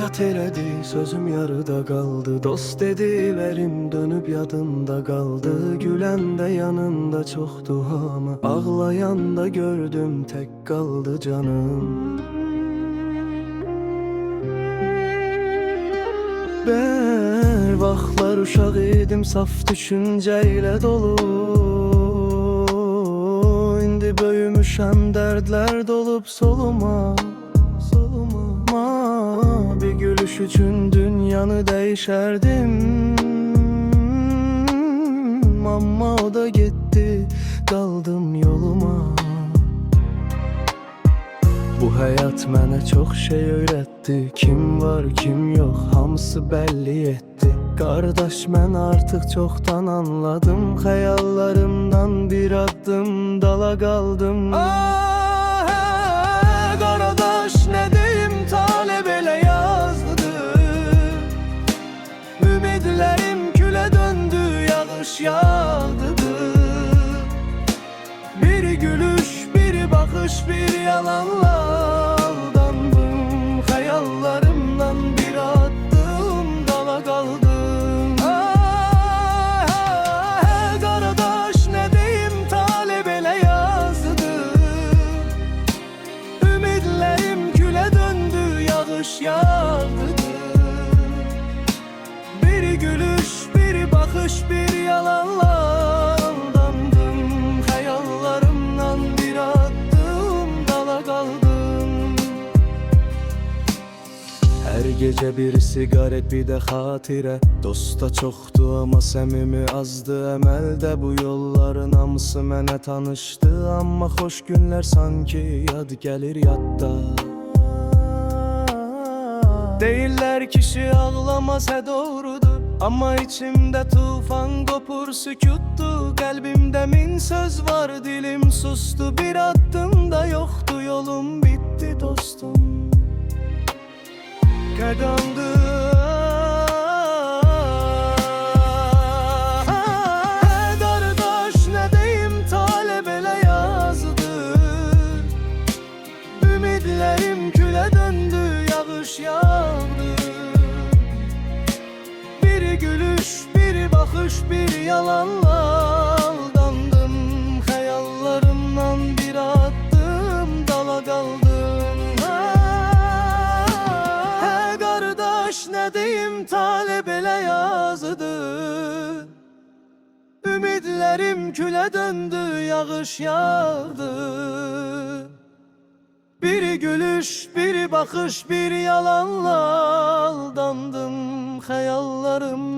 Hayat elədi, sözüm yarıda qaldı. Dost dedi, verim dönüb yadında qaldı. Güləndə yanında çoxdu hamı, ağlayanda gördüm tək qaldı canım. Bir vaxtlar uşaq idim, saf düşüncəylə dolu. İndi böyümüşəm, dərdlər dolub soluma. Bir gülüş üçün dünyanı dəyişərdim, amma o da getdi, qaldım yoluma. Bu həyat mənə çox şey öyrətdi. Kim var, kim yox, hamısı bəlli etdi. Qardaş, mən artıq çoxdan anladım. Xəyallarımdan bir addım dala qaldım. Qardaş, nə deyim, tale belə yazdı. Ümidlərim külə döndü, yağış yağdı. Bir gülüş, bir baxış, bir yalanla aldandım. Xəyallarımdan bir addım dala qaldım. Qardaş, nə deyim, tale belə yazdı. Ümidlərim külə döndü, yağış yağdı. Bir gülüş, bir baxış, bir yalanla aldandım. Xəyallarımdan bir addım dala qaldım. Hər gecə bir siqaret, bir də xatirə. Dosta çoxdu, amma səmimi azdı. Əməldə bu yolların hamısı mənə tanışdı. Amma xoş günlər sanki yad gəlir yadda. Deyirlər kişi ağlamaz, hə doğrudur. Amma içimdə tufan qopur, sükutdu. Qəlbimdə min söz var, dilim sustu. Bir addım da yoxdu, yolum bitti dostum. Qadandı. Qardaş, nə deyim, tale belə yazdı. Ümidlərim külə döndü, yağış yağdı. Bir gülüş, bir baxış, bir yalanla aldandım. Xəyallarımdan bir addım dala qaldım. Qardaş, nə deyim, tale belə yazdı. Ümidlərim külə döndü, yağış yağdı. Bir gülüş, bir baxış, bir yalanla aldandım. Xəyallarım